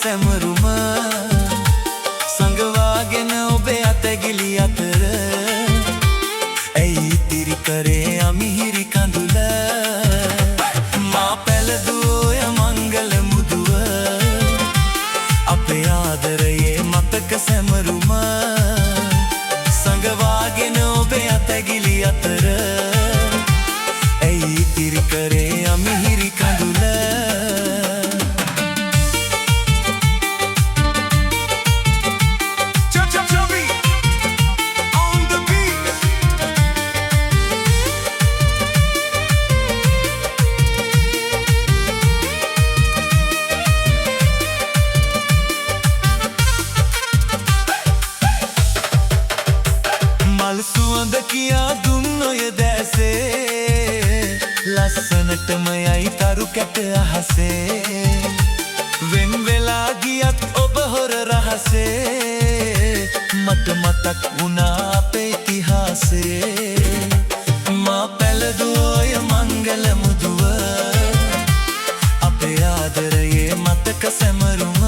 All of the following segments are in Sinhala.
සැමරුම සංගවාගෙන ඔබේ අතැගිලි අතර ඇයි ඉතිරි කරේ අමිහිරි කඳුල මා පැළදුවෝය මංගල මුදුව අපේ ආදරයේ මතක සැමරුම සංගවාගෙන ඔබේ අතැගිලි අතර ඇයි ඉතිරි කරේ අමිහිරි කඳුල සුවඳ කියා දුන් ඔය දැසේ ලස්සනටම යයි තරු කැට අහසේ වෙන් වෙලා ගියත් ඔබ හොර රහසේ මට මතක් වුණා අපේ ඉතිහාසේ මා පැළදුවෝය මංගල මුදුව අපේ ආදරයේ මතක සැමරුම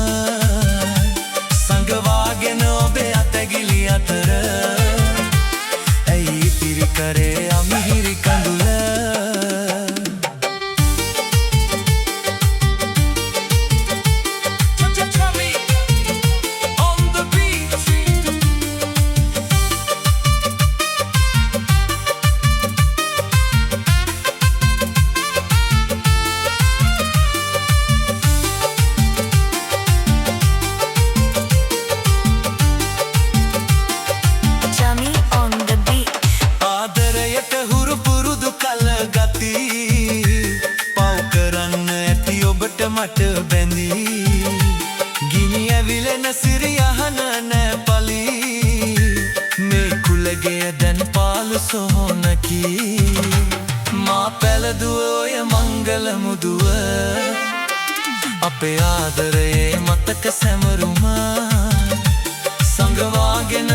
සංගවාගෙන ඔබේ අතැගිලි අතර करे अमिहिरी कंदुल මට බැඳී ගිනි ඇවිලෙන සිරියහන නෑ පලී මේ කුලගේ දැන් පාළු සොහොනකි මා පැළදුවෝය මංගල මුදුව අපේ ආදරයේ මතක සැමරුම සංගවාගෙන